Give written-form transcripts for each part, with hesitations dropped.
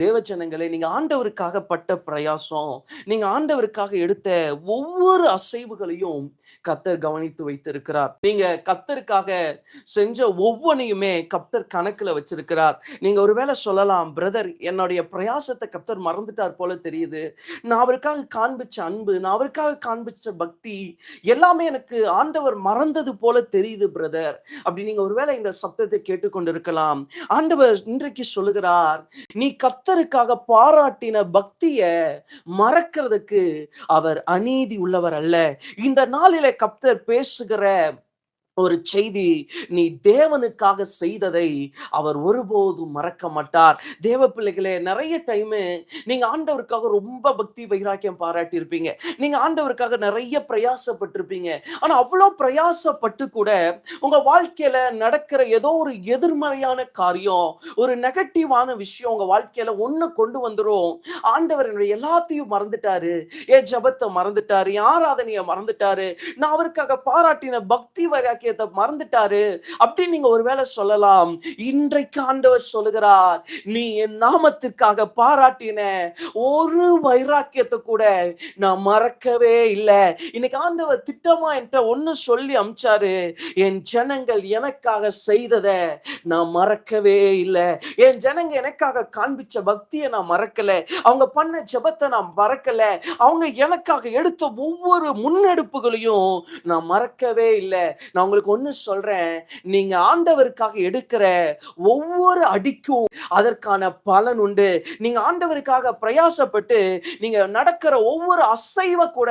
தேவஜனங்களே, நீங்க ஆண்டவருக்காக பட்ட பிரயாசம், நீங்க ஆண்டவருக்காக எடுத்த ஒவ்வொரு அசைவுகளையும் கர்த்தர் கவனித்து வைத்திருக்கிறார். நீங்க கர்த்தருக்காக செஞ்ச ஒவ்வொன்னையுமே கர்த்தர் கணக்குல வச்சிருக்கிறார். நீங்க ஒருவேளை சொல்லலாம், பிரதர் என்னுடைய பிரயாசத்த கர்த்தர் மறந்துட்டார் போல தெரியுது. நான் அவருக்காக காண்பிச்ச அன்பு, நான் அவருக்காக காண்பிச்ச பக்தி எல்லாமே எனக்கு ஆண்டவர் மறந்தது போல தெரியுது பிரதர். அப்படி நீங்க ஒருவேளை இந்த சத்தத்தை கேட்டுக்கொண்டிருக்கலாம். ஆண்டவர் இன்றைக்கு சொல்லுகிறார், நீ கர்த்தருக்காக பாராட்டின பக்திய மறக்கிறதுக்கு அவர் அநீதி உள்ளவர் அல்ல. இந்த நாளிலே கர்த்தர் பேசுகிற ஒரு செய்தி, நீ தேவனுக்காக செய்ததை அவர் ஒருபோதும் மறக்க மாட்டார். தேவ பிள்ளைகளே, நிறைய டைமு நீங்க ஆண்டவருக்காக ரொம்ப பக்தி வைராக்கியம் பாராட்டி இருப்பீங்க. நீங்க ஆண்டவருக்காக நிறைய பிரயாசப்பட்டிருப்பீங்க. ஆனா அவ்வளோ பிரயாசப்பட்டு கூட உங்க வாழ்க்கையில நடக்கிற ஏதோ ஒரு எதிர்மறையான காரியம், ஒரு நெகட்டிவான விஷயம் உங்க வாழ்க்கையில ஒண்ணு கொண்டு வந்துரும். ஆண்டவர் என்னுடைய எல்லாத்தையும் மறந்துட்டாரு, என் ஜெபத்தை மறந்துட்டாரு, என் ஆராதனையை மறந்துட்டாரு, நான் அவருக்காக பாராட்டின பக்தி வைராக்கியத்தை மறந்துட்டாரு அப்படின்னு நீங்க ஒருவேளை சொல்லலாம். இன்றைக்கு ஆண்டவர் சொல்லுகிறார், நீ என் நாமத்திற்காக பாராட்டின ஒரு வைராக்கியத்தை கூட நான் மறக்கவே இல்லை. இன்னைக்கு ஆண்டவர் திட்டமா என்கிட்ட ஒண்ணு சொல்லி அமிச்சாரு, என் ஜனங்கள் எனக்காக செய்ததை நான் மறக்கவே இல்லை. என் ஜனங்க எனக்காக காண்பிச்ச பக்தியை நான் மறக்கல, அவங்க பண்ண ஜெபத்தை நான் மறக்கல, அவங்க எனக்காக எடுத்த ஒவ்வொரு முன்னெடுப்புகளையும் நான் மறக்கவே இல்லை. நான் உங்களுக்கு ஒண்ணு சொல்றேன், நீங்க ஆண்டவருக்காக எடுக்கிற ஒவ்வொரு அடிக்கும் அதற்கான பலன் உண்டு. நீங்க ஆண்டவருக்காக பிரயாசப்பட்டு நீங்க நடக்கிற ஒவ்வொரு அசைவ கூட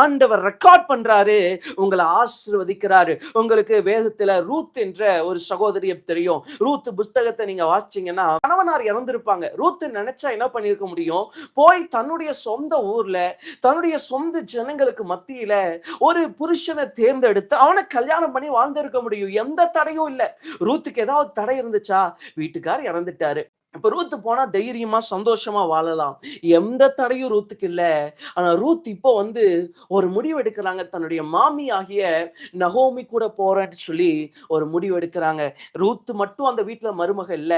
ஆண்டவர் ரெக்கார்ட் பண்றாரு, உங்களை ஆசீர்வதிக்கிறாரு. உங்களுக்கு வேதத்துல ரூத் என்ற ஒரு சகோதரியை தெரியும். ரூத் புஸ்தகத்தை நீங்க வாசிச்சீங்கன்னா, கணவனார் இறந்திருப்பாங்க. ரூத் நினைச்சா என்ன பண்ணிருக்க முடியும், போய் தன்னுடைய சொந்த ஊர்ல தன்னுடைய சொந்த ஜனங்களுக்கு மத்தியில ஒரு புருஷனை தேர்ந்தெடுத்து அவனை கல்யாணம் பண்ணி வாழ்ந்திருக்க முடியும். எந்த தடையும் இல்ல. ரூத்துக்கு ஏதாவது தடை இருந்துச்சா? வீட்டுக்கார் இறந்துட்டாரு. இப்ப ரூத் போனா தைரியமா சந்தோஷமா வாழலாம். எந்த தடையும் ரூத்துக்கு இல்ல. ஆனா ரூத் இப்போ ஒரு முடிவு எடுக்கிறாங்க. தன்னுடைய மாமி ஆகிய நகோமி கூட போறேன்னு சொல்லி ஒரு முடிவு எடுக்கிறாங்க. ரூத் மட்டும் அந்த வீட்டுல மருமக இல்ல,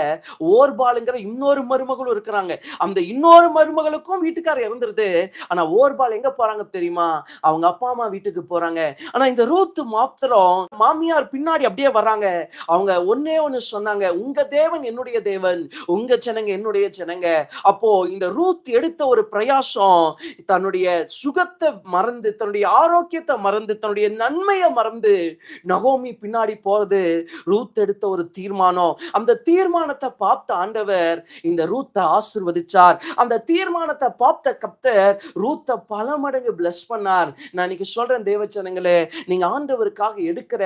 ஓர்பாலுங்கிற இன்னொரு மருமகளும் இருக்கிறாங்க. அந்த இன்னொரு மருமகளுக்கும் வீட்டுக்காரர் இறந்துருது. ஆனா ஓர்பால் எங்க போறாங்க தெரியுமா? அவங்க அப்பா அம்மா வீட்டுக்கு போறாங்க. ஆனா இந்த ரூத் மாத்திரம் மாமியார் பின்னாடி அப்படியே வர்றாங்க. அவங்க ஒன்னே ஒண்ணு சொன்னாங்க, உங்க தேவன் என்னுடைய தேவன், உங்க ஜனங்க என்னுடைய ஜனங்க. அப்போ இந்த ரூத் எடுத்த ஒரு பிரயாசம், தன்னுடைய சுகத்தை மறந்து, தன்னுடைய ஆரோக்கியத்தை மறந்து, தன்னுடைய நன்மையை மறந்து நகோமி பின்னாடி போறது ரூத் எடுத்த ஒரு தீர்மானம். அந்த தீர்மானத்தை பார்த்த ஆண்டவர் இந்த ரூத்தை ஆசீர்வதிச்சார். அந்த தீர்மானத்தை பார்த்த கர்த்தர் ரூத்தை பல மடங்கு பிளஸ் பண்ணார். நான் இன்னைக்கு சொல்றேன் தேவ ஜனங்களே, நீங்க ஆண்டவருக்காக எடுக்கிற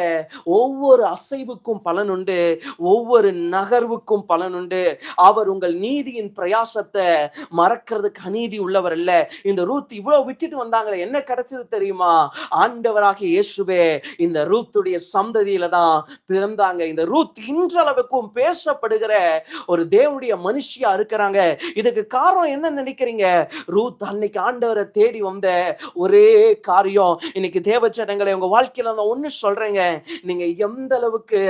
ஒவ்வொரு அசைவுக்கும் பலன் உண்டு, ஒவ்வொரு நகர்வுக்கும் பலன் உண்டு. அவர் உங்கள் நீதியின் பிரயாசத்தை மறக்கிறதுக்கு அநீதி உள்ளவர் அல்ல. இந்த ரூத் இவ்வளவு விட்டுட்டு வந்தாங்களே, என்ன கிடைச்சது தெரியுமா? ஆண்டவராகிய இயேசுவே இந்த ரூத்துடைய சந்ததியில தான் பிறந்தாங்க. இந்த ரூத் இன்றளவுக்கும் பேசப்படுகிற ஒரு தேவனுடைய மனுஷியா இருக்கிறாங்க. இதுக்கு காரணம் என்ன நினைக்கிறீங்க? ரூத் அன்னைக்கு ஆண்டவரை தேடி வந்த ஒரே காரியம். இன்னைக்கு தேவஜனங்களை, உங்க வாழ்க்கையில நான் ஒண்ணு சொல்றேங்க, நீங்க எந்த அளவுக்கு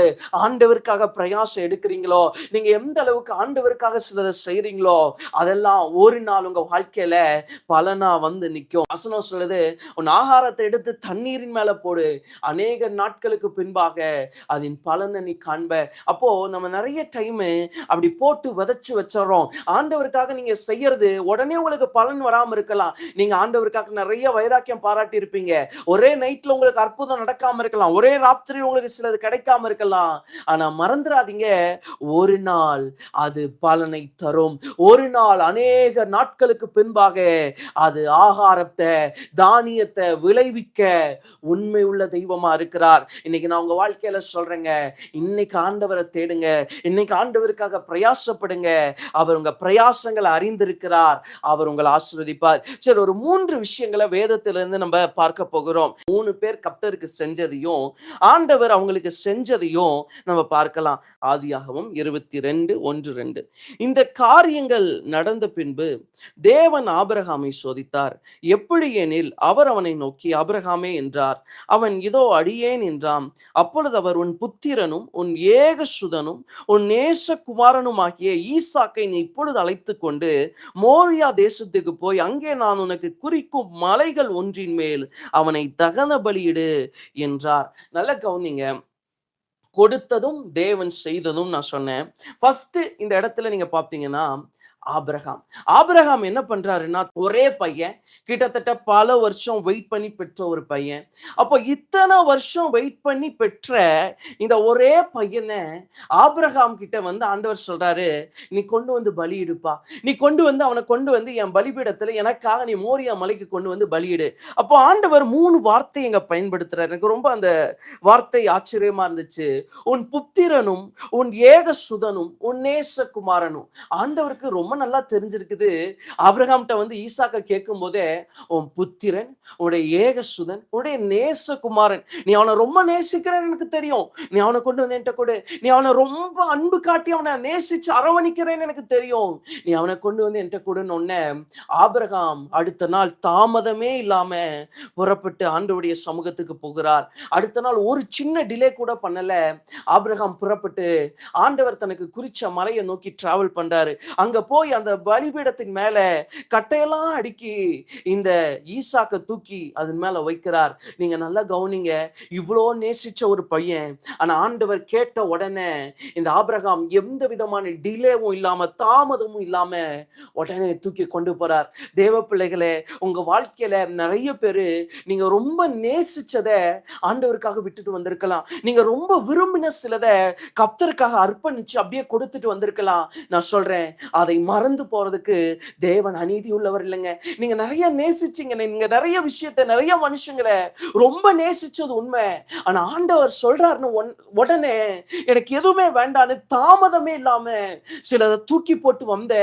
ஆண்டவருக்காக பிரயாசம் எடுக்கிறீங்களோ, நீங்க எந்த அளவுக்கு ஆண்டவருக்காக சிலதை செய்றீங்களோ, அதெல்லாம் ஒரு நாள் உங்க வாழ்க்கையில பலனா நிக்கும். வசனம் சொல்லுது, உன் ஆகாரத்தை எடுத்து தண்ணீரின் மேல போடு, அநேக நாட்களுக்கு பின்பாக அதன் பலனை நீ காண்ப. அப்போ நம்ம நிறைய டைம் அப்படி போட்டு விதைச்சு வச்சிடறோம். ஆண்டவருக்காக நீங்க செய்யறது உடனே உங்களுக்கு பலன் வராம இருக்கலாம். நீங்க ஆண்டவருக்காக நிறைய வைராக்கியம் பாராட்டி இருப்பீங்க. ஒரே நைட்ல உங்களுக்கு அற்புதம் நடக்காம இருக்கலாம், ஒரே ராத்திரி உங்களுக்கு சிலது கிடைக்காம இருக்கலாம். ஆனா மறந்துடாதீங்க, ஒரு நாள் அது பலனை தரும். ஒரு நாள், அநேக நாட்களுக்கு பின்பாக அது ஆகாரத்தை, தானியத்தை விளைவிக்க உண்மை உள்ள தெய்வமா இருக்கிறார். இன்னைக்கு நான் உங்க வாழ்க்கையில சொல்றேங்க, இன்னைக்கு ஆண்டவரை தேடுங்க, இன்னைக்கு ஆண்டவருக்காக பிரயாசப்படுங்க. அவர் உங்க பிரயாசங்களை அறிந்திருக்கிறார், அவர் உங்களை ஆசீர்வதிப்பார். சரி, ஒரு 3 விஷயங்களை வேதத்திலிருந்து நம்ம பார்க்க போகிறோம். 3 பேர் கர்த்தருக்கு செஞ்சதையும் ஆண்டவர் அவங்களுக்கு செஞ்சதையும் நம்ம பார்க்கலாம். ஆதியாகமம் 22:1-2. இந்த காரியங்கள் நடந்த பின்பு தேவன் ஆபிரகாமை சோதித்தார். எப்படி எனில், அவர் அவனை நோக்கி, ஆபிரகாமே என்றார். அவன், இதோ அடியேன் என்றான். அப்பொழுது அவர், உன் புத்திரனும் உன் ஏகசுதனும் உன் நேசகுமாரனுமாகிய ஈசாக்கை நீ இப்பொழுது அழைத்துக் கொண்டு மோரியா தேசத்துக்கு போய் அங்கே நான் உனக்கு குறிக்கும் மலைகள் ஒன்றின் மேல் அவனை தகன பலியிடு என்றார். நல்ல கவனிங்க. கொடுத்ததும் தேவன் செய்ததும் நான் சொன்னேன். ஃபர்ஸ்ட் இந்த இடத்துல நீங்க பார்த்தீங்கன்னா ஆபிரகாம். ஆபிரகாம் என்ன பண்றாருன்னா, ஒரே பையன், கிட்டத்தட்ட பல வருஷம் வெயிட் பண்ணி பெற்ற ஒரு பையன். அப்போ இத்தனை வருஷம் வெயிட் பண்ணி பெற்ற இந்த ஒரே பையனை ஆபிரகாம் கிட்ட வந்து ஆண்டவர் சொல்றாரு, நீ கொண்டு வந்து பலியிடுப்பா, நீ கொண்டு வந்து அவனை கொண்டு வந்து என் பலிபீடத்துல எனக்காக நீ மோரியா மலைக்கு கொண்டு வந்து பலியிடு. அப்போ ஆண்டவர் 3 வார்த்தை இங்க பயன்படுத்துறாரு. எனக்கு ரொம்ப அந்த வார்த்தை ஆச்சரியமா இருந்துச்சு. உன் புத்திரனும் உன் ஏகசுதனும் உன் நேசகுமாரனும். ஆண்டவருக்கு ரொம்ப நல்லா தெரிஞ்சிருக்குது. ஆபிரகாம்கிட்ட வந்து ஈசாக்க கேட்கும் போதே, உன் புத்திரன், உன்னுடைய ஏகசுதன், உன்னுடைய நேசகுமாரன், நீ அவனை ரொம்ப நேசிக்கிறேன்னு எனக்கு தெரியும், நீ அவனை கொண்டு வந்து என்கிட்ட கொடு, நீ அவனை ரொம்ப அன்பு காட்டி அவனை நேசிச்சு அரவணிக்கிறேன்னு எனக்கு தெரியும், நீ அவனை கொண்டு வந்து என்கிட்ட கொடுன்னு உடனே ஆபிரகாம் அடுத்த நாள் தாமதமே இல்லாம புறப்பட்டு ஆண்டவருடைய சமூகத்துக்கு போகிறார். அடுத்த நாள் ஒரு சின்ன டிலே கூட பண்ணல. ஆபிரகாம் புறப்பட்டு ஆண்டவர் தனக்கு குறிச்ச மலையை நோக்கி டிராவல் பண்றாரு. அங்க போய் அந்த பலிபீடத்தின் மேல கட்டையெல்லாம் அடுக்கி இந்த ஈசாக்க தூக்கி அதன் மேல வைக்கிறார். நீங்க நல்லா கவனிங்க. இவ்வளோ நேசிச்ச ஒரு பையன், ஆனா ஆண்டவர் கேட்ட உடனே இந்த ஆபிரகாம் எந்த விதமான டிலேவும் இல்லாம தாமதமும் இல்லாம உடனே தூக்கி கொண்டு போறார். தேவ பிள்ளைகளே, உங்க வாழ்க்கையில நிறைய பேரு நீங்க ரொம்ப நேசிச்சத ஆண்டவருக்காக விட்டுட்டு வந்திருக்கலாம். நீங்க ரொம்ப விரும்பின சிலதை கர்த்தருக்காக அர்ப்பணிச்சு அப்படியே கொடுத்துட்டு வந்திருக்கலாம். நான் சொல்றேன், அதை மறந்து போறதுக்கு தேவன் அநீதி உள்ளவர் இல்லைங்க. நீங்க நிறைய நேசிச்சீங்க, நீங்க நிறைய விஷயத்தை, நிறைய மனுஷங்களை ரொம்ப நேசிச்சது உண்மை. ஆனா ஆண்டவர் சொல்றாருன்னு உடனே எனக்கு எதுவுமே வேண்டான்னு தாமதமே இல்லாம சிலதை தூக்கி போட்டு வந்த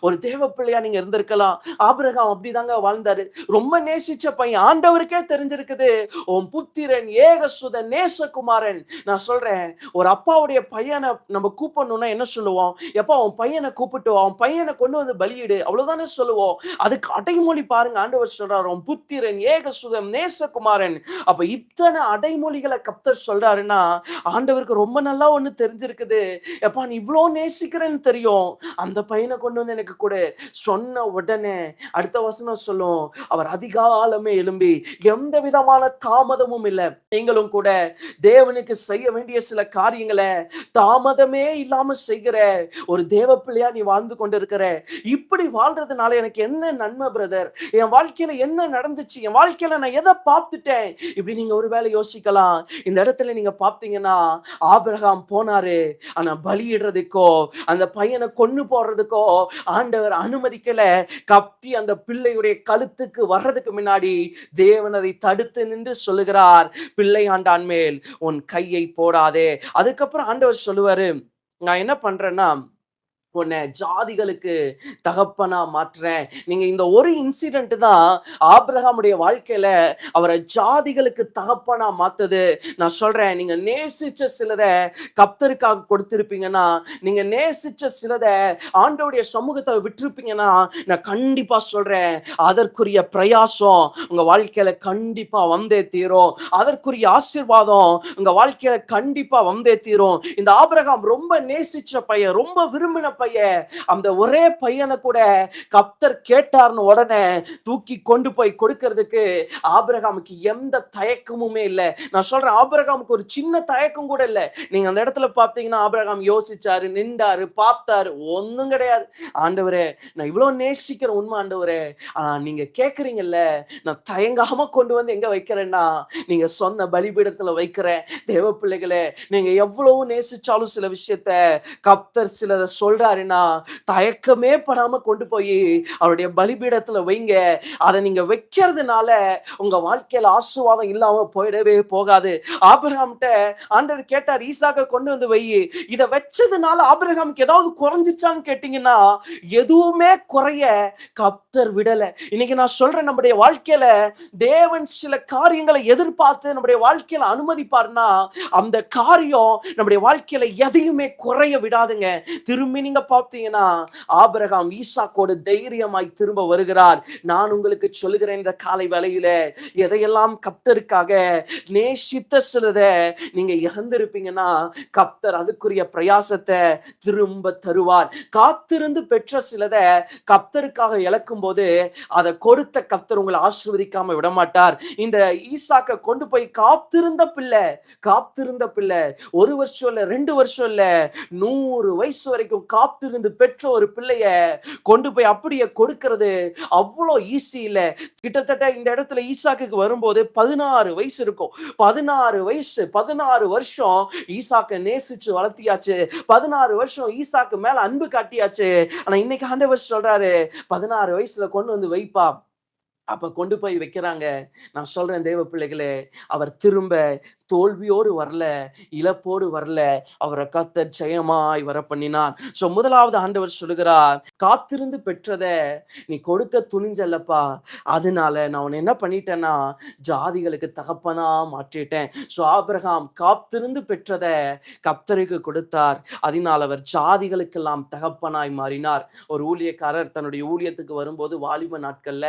ஒரு தேவ பிள்ளையா நீங்க இருந்திருக்கலாம். ஆபிரகாம் அப்படிதாங்க வாழ்ந்தாரு. ரொம்ப நேசிச்ச பையன், ஆண்டவருக்கே தெரிஞ்சிருக்குது, உன் புத்திரன் ஏகசுதன் நேசகுமாரன். நான் சொல்றேன், ஒரு அப்பாவுடைய பையனை நம்ம கூப்பிடணும்னா என்ன சொல்லுவோம்? எப்ப அவன் பையனை கூப்பிட்டு அவன் பையனை கொண்டு வந்து பலியிடு, அவ்வளவுதானே சொல்லுவோம். அதுக்கு அடைமொழி பாருங்க. ஆண்டவர் சொல்றாரு, உன் புத்திரன் ஏகசுதன் நேசகுமாரன். அப்ப இத்தனை அடைமொழிகளை கர்த்தர் சொல்றாருன்னா ஆண்டவருக்கு ரொம்ப நல்லா ஒண்ணு தெரிஞ்சிருக்குது. எப்பா, நீ இவ்வளோ நேசிக்கிறேன்னு தெரியும், அந்த பையனை கொண்டு வந்து எனக்கு கொடு. சொன்ன உடனே அடுத்த வசனம் சொல்லும், அவர் அதிகாலமே எழும்பி, எந்த விதமான தாமதமும் இல்லை. நீங்களும் கூட தேவனுக்கு செய்ய வேண்டிய சில காரியங்களை தாமதமே இல்லாம செய்கிற ஒரு தேவ பிள்ளையா நீ வாழ்ந்து கொண்டிருக்கிற. இப்படி வாழ்றதுனால எனக்கு என்ன நன்மை பிரதர்? என் வாழ்க்கையில என்ன நடந்துச்சு? என் வாழ்க்கையில நான் எதை பார்த்துட்டேன்? இப்படி நீங்க ஒருவேளை யோசிக்கலாம். இந்த இடத்துல நீங்க பார்த்தீங்கன்னா, ஆபிரகாம் போனாரு, ஆனா பலியிடுறதுக்கோ அந்த பையனை கொன்னு போடுறதுக்கோ ஆண்டவர் அனுமதிக்கல. கத்தி அந்த பிள்ளையுடைய கழுத்துக்கு வர்றதுக்கு முன்னாடி தேவன் அதை தடுத்து நின்று சொல்லுகிறார், பிள்ளை ஆண்டான் மேல் உன் கையை போடாதே. அதுக்கப்புறம் ஆண்டவர் சொல்லுவாரு, நான் என்ன பண்றேன்னா, உன்னை ஜாதிகளுக்கு தகப்பனா மாற்றுறேன். நீங்க இந்த ஒரு இன்சிடென்ட் தான் ஆபிரகாமுடைய வாழ்க்கையில அவரை ஜாதிகளுக்கு தகப்பனா மாத்தது. நான் சொல்றேன், நீங்க நேசிச்ச சிலதை கர்த்தருக்காக கொடுத்திருப்பீங்கன்னா, நீங்க நேசிச்ச சிலதை ஆண்டவருடைய சமூகத்தை விட்டிருப்பீங்கன்னா, நான் கண்டிப்பா சொல்றேன், அதற்குரிய பிரயாசம் உங்க வாழ்க்கையில கண்டிப்பா வந்தே தீரும். அதற்குரிய ஆசீர்வாதம் உங்க வாழ்க்கையில கண்டிப்பா வந்தே தீரும். இந்த ஆபிரகாம் ரொம்ப நேசிச்ச பையன், ரொம்ப விரும்பின பையன். அந்த ஒரே பையனை கூட கர்த்தர் கேட்டார்னு உடனே தூக்கி கொண்டு போய் கொடுக்கிறதுக்கு ஆபிரகாமுக்கு எந்த தயக்கமுமே இல்லை. நான் சொல்றேன், ஆபிரகாமுக்கு ஒரு சின்ன தயக்கம் கூட இல்லை. நீங்க அந்த இடத்துல பார்த்தீங்கன்னா, ஆபிரகாம் யோசிச்சாரு, நின்றாரு, பார்த்தாரு, ஒன்னும் கிடையாது. ஆண்டவரே, நான் இவ்வளவு நேசிக்கிற உண்மை ஆண்டவரே, ஆனா நீங்க கேட்கறீங்கல்ல, நான் தயங்காம கொண்டு வந்து எங்க வைக்கிறேன்னா நீங்க சொன்ன பலிபீடத்துல வைக்கிறேன். தேவ பிள்ளைகளே, நீங்க எவ்வளவு நேசிச்சாலும் சில விஷயத்த கர்த்தர் சிலதை சொல்றாருன்னா தயக்கமே படாம கொண்டு போய் அவருடைய பலிபீடத்துல வைங்க. அதை நீங்க வைக்கிறதுனால உங்க வாழ்க்கையில ஆசீர்வாதம் இல்லாம போயிடவே போகாது. ஆபிரகாம்கிட்ட ஆண்டவர் கேட்டார், ஈசாக்க கொண்டு வந்து வை. இதை வச்சதுனால ஆபிரகாமுக்கு ஏதாவது குறைஞ்சிச்சான்னு கேட்டீங்கன்னா, எதுவுமே குறைய கர்த்தர் விடல. இன்னைக்கு நான் சொல்றேன், நம்முடைய வாழ்க்கையில தேவன் சில காரியங்களை எதிர்பார்த்து நம்முடைய வாழ்க்கையில அனுமதிப்பார்னா அந்த காரியம் நம்முடைய வாழ்க்கையில எதையுமே குறைய விடாதுங்க. திரும்பி நீங்க பார்த்தீங்கன்னா ஆபிரகாம் ஈசாக்கோடு தைரியமாய் திரும்ப வருகிறார். நான் உங்களுக்கு சொல்லுகிறேன், இந்த காலை வேளையில எதையெல்லாம் கர்த்தருக்காக நேசித்த சிலத நீங்க இழந்திருப்பீங்கன்னா கர்த்தர் அதுக்குரிய பிரயாசத்தை திரும்ப தருவார். காத்திருந்து பெற்ற சிலத கர்த்தருக்காக இழக்கும் போது அதை கொடுத்த கர்த்தர் உங்களை ஆசீர்வதிக்காம விடமாட்டார். இந்த ஈசாக்க கொண்டு போய் காத்திருந்த பிள்ளை 1 வருஷம் இல்ல 2 வருஷம் இல்ல 100 வயசு வரைக்கும் காத்திருந்து பெற்ற ஒரு பிள்ளைய கொண்டு போய் அப்படியே கொடுக்கிறது அவ்வளோ ஈஸி இல்ல. கிட்டத்தட்ட இந்த இடத்துல ஈசாக்குக்கு வரும்போது 16 வயசு இருக்கும். 16 வருஷம் ஈசாக்க நேசிச்சு வளர்த்தியாச்சு. 16 வருஷம் ஈசாக்கு மேல அன்பு காட்டியாச்சு. ஆனா இன்னைக்கு ஆண்டவர் சொல்றாரு, 16 வயசுல கொண்டு வந்து வைப்பா. அப்ப கொண்டு போய் வைக்கிறாங்க. நான் சொல்றேன் தேவ பிள்ளைகளே, அவர் திரும்ப தோல்வியோடு வரல, இழப்போடு வரல. அவரை கர்த்தர் ஜெயமாய் வர பண்ணினார். முதலாவது ஆண்டவர் சொல்லுகிறார், காத்திருந்து பெற்றத நீ கொடுக்க துணிஞ்சல்லப்பா, அதனால நான் உன்னை என்ன பண்ணிட்டேன்னா ஜாதிகளுக்கு தகப்பனா மாற்றிட்டேன். ஆபிரகாம் காத்திருந்து பெற்றத கர்த்தருக்கு கொடுத்தார். அதனால் அவர் ஜாதிகளுக்கெல்லாம் தகப்பனாய் மாறினார். ஒரு ஊழியக்காரர் தன்னுடைய ஊழியத்துக்கு வரும்போது வாலிப நாட்கள்ல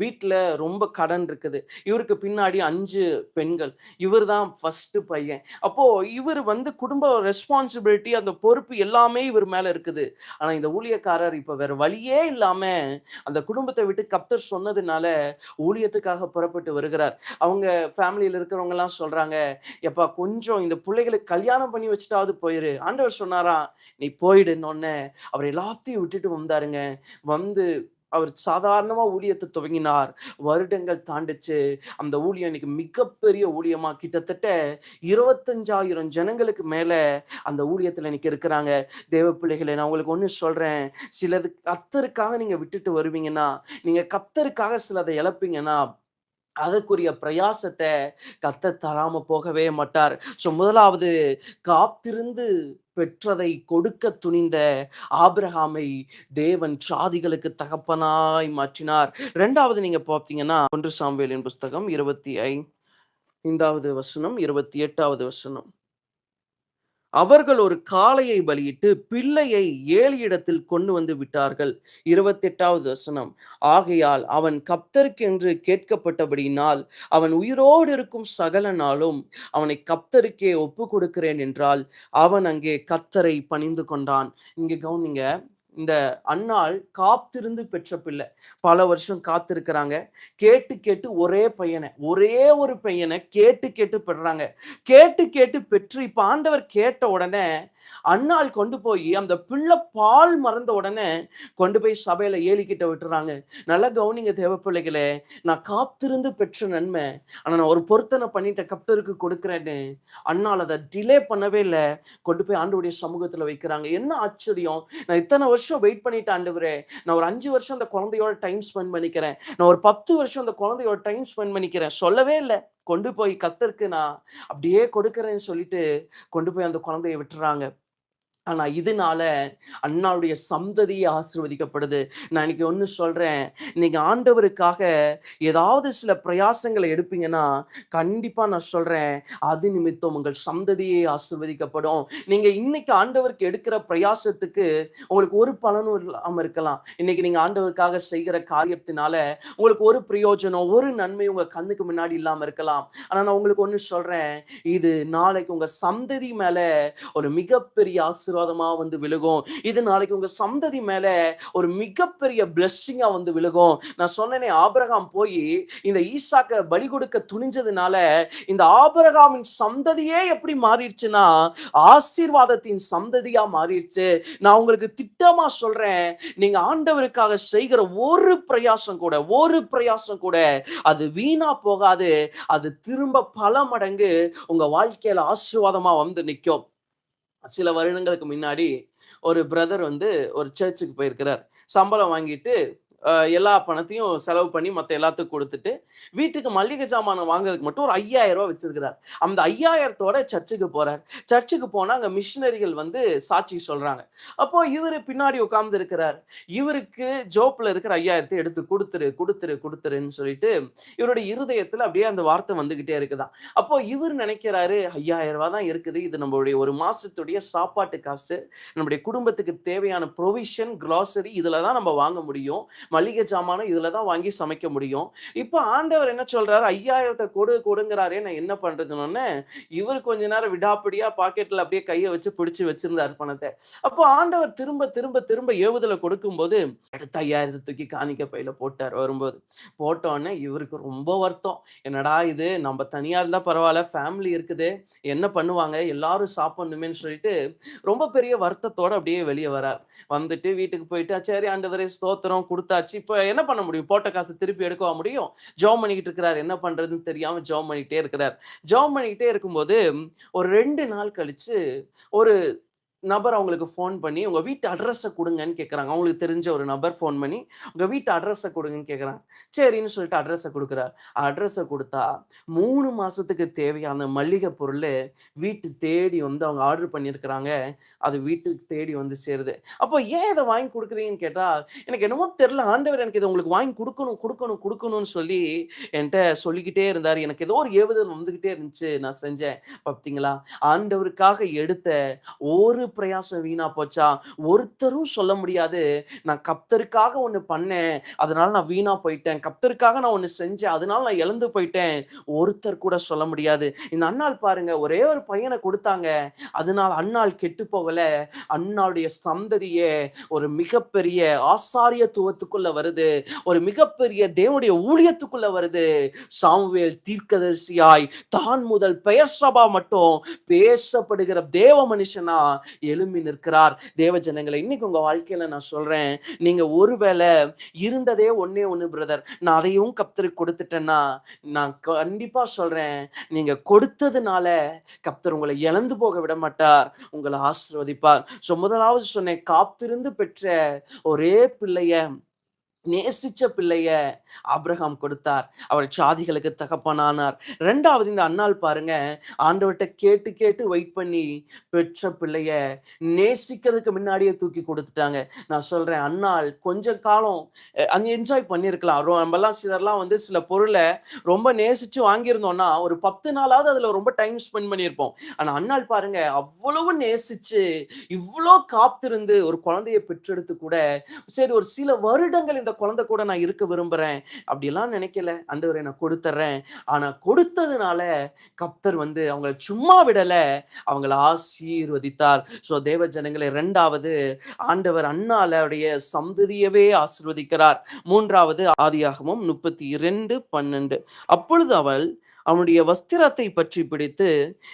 வீட்டுல ரொம்ப கடன் இருக்குது. இவருக்கு பின்னாடி 5 பெண்கள். இவர் தான் ஃபர்ஸ்ட் பையன். அப்போ இவர் குடும்ப ரெஸ்பான்சிபிலிட்டி, அந்த பொறுப்பு எல்லாமே இவர் மேல இருக்குது. ஆனா இந்த ஊழியக்காரர் இப்ப வேற வழியே இல்லாம அந்த குடும்பத்தை விட்டு கர்த்தர் சொன்னதுனால ஊழியத்துக்காக புறப்பட்டு வருகிறார். அவங்க ஃபேமிலியில இருக்கிறவங்க எல்லாம் சொல்றாங்க, எப்பா கொஞ்சம் இந்த பிள்ளைகளுக்கு கல்யாணம் பண்ணி வச்சுட்டாவது போயிரு. ஆண்டவர் சொன்னாராம், நீ போயிடுன்னு. அவர் எல்லாத்தையும் விட்டுட்டு வந்தாருங்க. வந்து அவர் சாதாரணமா ஊழியத்தை துவங்கினார். வருடங்கள் தாண்டுச்சு. அந்த ஊழியம் இன்னைக்கு மிகப்பெரிய ஊழியமா கிட்டத்தட்ட 25,000 ஜனங்களுக்கு மேல அந்த ஊழியத்துல இன்னைக்கு இருக்கிறாங்க. தேவ பிள்ளைகளே, நான் உங்களுக்கு ஒண்ணு சொல்றேன். சிலது கர்த்தருக்காக நீங்க விட்டுட்டு வருவீங்கன்னா, நீங்க கர்த்தருக்காக சிலதை இழப்பீங்கன்னா அதற்குரிய பிரயாசத்தை கர்த்தர் தராம போகவே மாட்டார். முதலாவது காத்திருந்து பெற்றதை கொடுக்க துணிந்த ஆபிரகாமை தேவன் ஜாதிகளுக்கு தகப்பனாய் மாற்றினார். 2வது நீங்க பார்த்தீங்கன்னா 1 சாமுவேலின் புஸ்தகம் 25வது வசனம், 28வது வசனம். அவர்கள் ஒரு காளையை பலியிட்டு பிள்ளையை 7 இடத்தில் கொண்டு வந்து விட்டார்கள். 28வது வசனம். ஆகையால் அவன் கர்த்தருக்கென்று கேட்கப்பட்டபடியினால் அவன் உயிரோடு இருக்கும் சகல நாளும் அவனை கர்த்தருக்கே ஒப்பு கொடுக்கிறேன் என்றால் அவன் அங்கே கர்த்தரை பணிந்து கொண்டான். இங்க கவனிங்க, இந்த அன்னாள் காத்திருந்து பெற்ற பிள்ளை. பல வருஷம் காத்திருக்கிறாங்க. கேட்டு கேட்டு ஒரே ஒரு பையனை கேட்டு கேட்டு பெறாங்க. கேட்டு கேட்டு பெற்று இப்ப ஆண்டவர் கேட்ட உடனே அன்னாள் கொண்டு போய் அந்த பிள்ளை பால் மறந்த உடனே கொண்டு போய் சபையில ஏலிக்கிட்ட விட்டுறாங்க. நல்லா கவனிங்க தேவ பிள்ளைகளே, நான் காத்திருந்து பெற்ற நன்மை, ஆனா நான் ஒரு பொருத்தனை பண்ணிட்ட கர்த்தருக்கு கொடுக்கிறேன்னு அன்னாள் அதை டிலே பண்ணவே இல்லை. கொண்டு போய் ஆண்டவருடைய சமூகத்துல வைக்கிறாங்க. என்ன ஆச்சரியம்! நான் இத்தனை வருஷம் வெயிட் பண்ணிட்டு ஆண்டவரே, நான் ஒரு 5 வருஷம் அந்த குழந்தையோட டைம் ஸ்பெண்ட் பண்ணிக்கிறேன், நான் ஒரு 10 வருஷம் அந்த குழந்தையோட டைம் ஸ்பெண்ட் பண்ணிக்கிறேன் சொல்லவே இல்லை. கொண்டு போய் கர்த்தருக்கு நான் அப்படியே கொடுக்கிறேன்னு சொல்லிட்டு கொண்டு போய் அந்த குழந்தைய விட்டுறாங்க. ஆனா இதனால அண்ணாவுடைய சந்ததியே ஆசீர்வதிக்கப்படுது. நான் இன்னைக்கு ஒண்ணு சொல்றேன், நீங்க ஆண்டவருக்காக ஏதாவது சில பிரயாசங்களை எடுப்பீங்கன்னா கண்டிப்பா நான் சொல்றேன், அது நிமித்தம் உங்கள் சந்ததியே ஆசீர்வதிக்கப்படும். நீங்க இன்னைக்கு ஆண்டவருக்கு எடுக்கிற பிரயாசத்துக்கு உங்களுக்கு ஒரு பலனும் இல்லாம இருக்கலாம். இன்னைக்கு நீங்க ஆண்டவருக்காக செய்கிற காரியத்தினால உங்களுக்கு ஒரு பிரயோஜனம், ஒரு நன்மை உங்க கண்ணுக்கு முன்னாடி இல்லாம இருக்கலாம். ஆனா நான் உங்களுக்கு ஒண்ணு சொல்றேன், இது நாளைக்கு உங்க சந்ததி மேல ஒரு மிகப்பெரிய ஆசீர்வாதமா விழுகும். இது நாளைக்கு உங்க சந்ததி மேல ஒரு மிகப்பெரிய பிளெஸ்ஸிங்கா விழுகும். நான் சொன்னேனே, ஆபிரகாம் போய் இந்த ஈசாக்க பலி கொடுக்க துணிஞ்சதுனால இந்த ஆபிரகாமின் சந்ததியே எப்படி மாறிடுச்சுன்னா ஆசீர்வாதத்தின் சந்ததியா மாறிடுச்சு. நான் உங்களுக்கு திட்டமா சொல்றேன், நீங்க ஆண்டவருக்காக செய்கிற ஒரு பிரயாசம் கூட அது வீணா போகாது. அது திரும்ப பல மடங்கு உங்க வாழ்க்கையில ஆசீர்வாதமா நிக்கும். சில வருடங்களுக்கு முன்னாடி ஒரு பிரதர் ஒரு சர்ச்சுக்கு போயிருக்கிறார். சம்பளம் வாங்கிட்டு எல்லா பணத்தையும் செலவு பண்ணி மத்த எல்லாத்துக்கும் குடுத்துட்டு, வீட்டுக்கு மளிகை ஜாமானம் வாங்குறதுக்கு மட்டும் ஒரு ரூ. 5,000 வச்சிருக்கிறார். அந்த 5,000தோட சர்ச்சுக்கு போறார். சர்ச்சுக்கு போனா அங்க மிஷனரிகள் வந்து சாட்சி சொல்றாங்க. அப்போ இவரு பின்னாடி உட்கார்ந்து இருக்கிறார். இவருக்கு ஜோப்ல இருக்கிற 5,000 எடுத்து குடுத்துரு, குடுத்துரு, குடுத்துருன்னு சொல்லிட்டு, இவருடைய இருதயத்துல அப்படியே அந்த வார்த்தை வந்துகிட்டே இருக்குதாம். அப்போ இவர் நினைக்கிறாரு, ரூ. 5,000 தான் இருக்குது. இது நம்மளுடைய ஒரு மாசத்துடைய சாப்பாட்டு காசு. நம்முடைய குடும்பத்துக்கு தேவையான புரோவிஷன், கிராசரி இதுல தான் நம்ம வாங்க முடியும். மளிகை ஜாமானும் இதுல தான் வாங்கி சமைக்க முடியும். இப்ப ஆண்டவர் என்ன சொல்றாரு? 5,000 கொடு கொடுங்கிறாரே நான் என்ன பண்றதுன்னோனே, இவர் கொஞ்ச நேரம் விடாப்பிடியா பாக்கெட்ல அப்படியே கைய வச்சு பிடிச்சு வச்சிருந்தார் பணத்த. அப்போ ஆண்டவர் திரும்ப திரும்ப திரும்ப ஏவுதல கொடுக்கும்போது, எடுத்த 5,000 தூக்கி காணிக்கை பையில போட்டார் வரும்போது. போட்டோனே இவருக்கு ரொம்ப வருத்தம். என்னடா இது நம்ம தனியா இருந்தா பரவால்ல, ஃபேமிலி இருக்குது. என்ன பண்ணுவாங்க? எல்லாரும் சாப்பிடணுமேன்னு சொல்லிட்டு ரொம்ப பெரிய வருத்தத்தோட அப்படியே வெளிய வரார். வந்துட்டு வீட்டுக்கு போயிட்டு, சரி ஆண்டவரே ஸ்தோத்திரம் குடுத்தாச்சு. இப்ப என்ன பண்ண முடியும்? போட்ட காச திருப்பி எடுக்கவா முடியும்? ஜெபம் பண்ணிக்கிட்டு இருக்கிறார். என்ன பண்றதுன்னு தெரியாம ஜெபம் பண்ணிக்கிட்டே இருக்கிறார். ஜெபம் பண்ணிக்கிட்டே இருக்கும்போது, ஒரு 2 நாள் கழிச்சு ஒரு நபர் அவங்களுக்கு ஃபோன் பண்ணி, "உங்க வீட்டு அட்ரஸ குடுங்கன்னு" கேட்கறாங்க. அவங்களுக்கு தெரிஞ்ச ஒரு நபர் ஃபோன் பண்ணி, "உங்க வீட்டு அட்ரஸ குடுங்கன்னு" கேட்கறாங்க. சரின்னு சொல்லிட்டு அட்ரஸ குடுக்குறார். அட்ரஸ குடுத்தா 3 மாசத்துக்கு தேவையான மளிகை பொருளு வீட்டு தேடி வந்து அவங்க ஆர்டர் பண்ணியிருக்கிறாங்க. அது வீட்டுக்கு தேடி வந்து சேருது. அப்போ ஏன் இத வாங்கி குடுக்குறீங்கன்னு கேட்டா, "எனக்கு என்னமோ தெரியல. ஆண்டவர் எனக்கு இத உங்களுக்கு வாங்கி குடுக்கணும், குடுக்கணும், குடுக்கணும்னு சொல்லி என்ட்ட சொல்லிக்கிட்டே இருந்தாரு. எனக்கு ஏதோ ஒரு ஏவுதல் வந்துகிட்டே இருந்துச்சு. நான் செஞ்சேன்." பாத்தீங்களா? ஆண்டவருக்காக எடுத்த ஒரு பிரயாசம் வீணா போச்சா? ஒருத்தரும் சொல்ல முடியாது, நான் கர்த்தருக்காக ஒண்ணு பண்ணேன். அதனால நான் வீணா போயிட்டேன். கர்த்தருக்காக நான் ஒண்ணு செஞ்சேன். அதனால நான் இழந்து போயிட்டேன். ஒருத்தர் கூட சொல்ல முடியாது. இந்த அன்னாள் பாருங்க, ஒரே ஒரு பையன குடுத்தாங்க. அதனால அன்னாள் கெட்டு போகல. அன்னாளுடைய சந்ததியே ஒரு மிகப்பெரிய ஆசாரியத்துவத்துக்குள்ள வருது. ஒரு மிகப்பெரிய தேவனுடைய ஊழியத்துக்குள்ள வருது. சாமுவேல் தீர்க்கதரிசியாய் தான் முதல் பெயர்சபா மட்டும் பேசப்படுகிற தேவ மனுஷனா எழும்பி நிற்கிறார். தேவ ஜனங்களே, இன்னைக்கு உங்க வாழ்க்கையில நான் சொல்றேன், நீங்க ஒருவேளை இருந்ததே ஒண்ணே ஒண்ணு பிரதர், நான் அதையும் கர்த்தருக்கு கொடுத்துட்டேன்னா, நான் கண்டிப்பா சொல்றேன், நீங்க கொடுத்ததுனால கர்த்தர் உங்களை இழந்து போக விட மாட்டார், உங்களை ஆசீர்வதிப்பார். முதலாவது சொன்னேன், காத்திருந்து பெற்ற ஒரே பிள்ளைய, நேசிச்ச பிள்ளைய ஆபிரகாம் கொடுத்தார். அவர் சாதிகளுக்கு தகப்பனானார். 2வது இந்த அன்னாள் பாருங்க, ஆண்டவர்ட்ட கேட்டு கேட்டு வெயிட் பண்ணி பெற்ற பிள்ளைய நேசிக்கிறதுக்கு முன்னாடியே தூக்கி குடுத்துட்டாங்க. நான் சொல்றேன், அன்னாள் கொஞ்ச காலம் அங்க என்ஜாய் பண்ணியிருக்கலாம். நம்மலாம் சிலர்லாம் வந்து சில பொருள ரொம்ப நேசிச்சு வாங்கியிருந்தோம்னா, ஒரு 10 நாளாவது அதுல ரொம்ப டைம் ஸ்பெண்ட் பண்ணியிருப்போம். ஆனா அன்னாள் பாருங்க, அவ்வளவு நேசிச்சு, இவ்ளோ காத்திருந்து ஒரு குழந்தைய பெற்றெடுத்து கூட, சரி ஒரு சில வருடங்கள் இந்த குழந்தை கூட நான் இருக்க விரும்புறேன். அப்படியெல்லாம் நினைக்கல. ஆண்டவரே நான் கொடுத்துர்றேன். ஆனா கொடுத்ததுனால கர்த்தர் வந்து அவங்கள சும்மா விடல. அவங்கள ஆசீர்வதித்தார். தேவ ஜனங்களே, 2வது ஆண்டவர் அன்னாளுடைய சந்ததியவே ஆசீர்வதிக்கிறார். 3வது ஆதியாகமம் 32:12. அப்பொழுது அவள் அவனுடைய வஸ்திரத்தை பற்றி பிடித்து,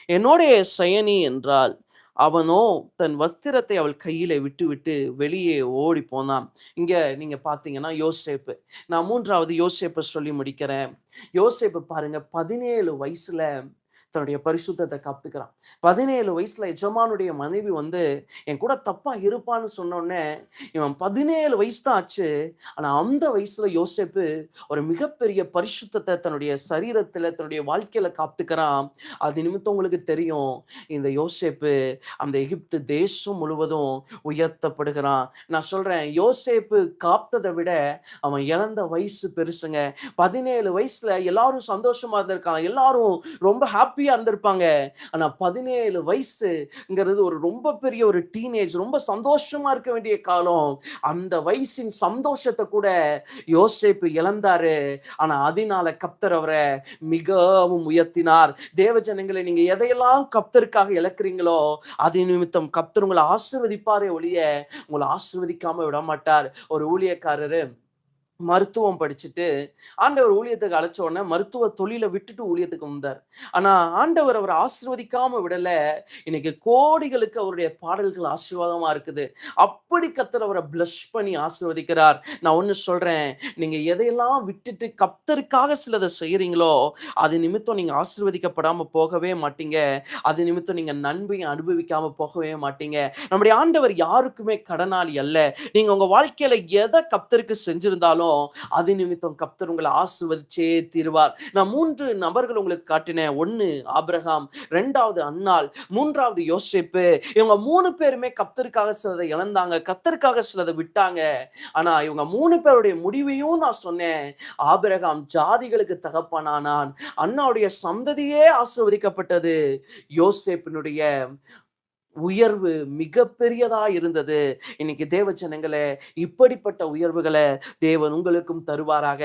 என்னோடே சயனி என்றாள். அவனோ தன் வஸ்திரத்தை அவள் கையிலே விட்டுவிட்டு வெளியே ஓடி போனான். இங்க நீங்க பார்த்தீங்கன்னா யோசேப்பு. நான் 3வது யோசேப்ப சொல்லி முடிக்கிறேன். யோசேப்பு பாருங்க, 17 வயசுல தன்னுடைய பரிசுத்தத்தை காத்துக்கிறான். 17 வயசுல எஜமானுடைய மனைவி வந்து என் கூட தப்பா இருப்பான்னு சொன்னோடனே, இவன் 17 வயசு தான் ஆச்சு. ஆனா அந்த வயசுல யோசேப்பு ஒரு மிகப்பெரிய பரிசுத்தத்தை தன்னுடைய சரீரத்துல, தன்னுடைய வாழ்க்கையில காத்துக்கிறான். அது நிமித்தம் உங்களுக்கு தெரியும், இந்த யோசேப்பு அந்த எகிப்து தேசம் முழுவதும் உயர்த்தப்படுகிறான். நான் சொல்றேன், யோசேப்பு காத்ததை விட அவன் இழந்த வயசு பெருசுங்க. 17 வயசுல எல்லாரும் சந்தோஷமா இருந்திருக்காங்க. எல்லாரும் ரொம்ப ஹாப்பியா இருந்திருப்பாங்க. ஆனா 17 வயசுங்கிறது ஒரு ரொம்ப பெரிய ஒரு டீனேஜ், ரொம்ப சந்தோஷமா இருக்க வேண்டிய காலம். அந்த வயசின் சந்தோஷத்தை கூட யோசேப்பு இழந்தாரு. ஆனா அதனால கர்த்தர் அவரை மிகவும் உயர்த்தினார். தேவ ஜனங்களே, நீங்க எதையெல்லாம் கர்த்தருக்காக இழக்கிறீங்களோ, அது நிமித்தம் கர்த்தர் உங்களை ஆசீர்வதிப்பாரே ஒழிய உங்களை ஆசீர்வதிக்காம விட மாட்டார். ஒரு ஊழியக்காரரு மருத்துவம் படிச்சுட்டு ஆண்டவர் ஊழியத்துக்கு அழைச்ச உடனே மருத்துவ தொழிலை விட்டுட்டு ஊழியத்துக்கு வந்தார். ஆனா ஆண்டவர் அவரை ஆசீர்வதிக்காம விடல. இன்னைக்கு கோடிகளுக்கு அவருடைய பாடல்கள் ஆசீர்வாதமா இருக்குது. அப்படி கர்த்தர் அவரை பிளஸ் பண்ணி ஆசீர்வதிக்கிறார். நான் ஒண்ணு சொல்றேன், நீங்க எதையெல்லாம் விட்டுட்டு கர்த்தருக்காக சிலதை செய்யறீங்களோ அது நிமித்தம் நீங்க ஆசீர்வதிக்கப்படாம போகவே மாட்டீங்க. அது நிமித்தம் நீங்க நன்மையை அனுபவிக்காம போகவே மாட்டீங்க. நம்முடைய ஆண்டவர் யாருக்குமே கடனாளி அல்ல. நீங்க உங்க வாழ்க்கையில எதை கர்த்தருக்கு செஞ்சிருந்தாலும் அது நிமித்தம் கர்த்தர் உங்களை ஆசீர்வதிச்சே தீருவார். நான் 3 நபர்கள் உங்களுக்கு காட்டினேன். 1 ஆபிரகாம், 2வது அன்னாள், 3வது யோசேப்பு. இவங்க 3 பேருமே கர்த்தருக்காக சிலதை இழந்தாங்க. கர்த்தருக்காக சிலதை விட்டாங்க. ஆனா இவங்க 3 பேருடைய முடிவையும் நான் சொன்னேன். ஆபிரகாம் ஜாதிகளுக்கு தகப்பனானான். அன்னாளுடைய சந்ததியே ஆசீர்வதிக்கப்பட்டது. யோசேப்பினுடைய உயர்வு மிகப்பெரியதா இருந்தது. இன்னைக்கு தேவ ஜனங்களே, இப்படிப்பட்ட உயர்வுகள தேவன் உங்களுக்கும் தருவாராக.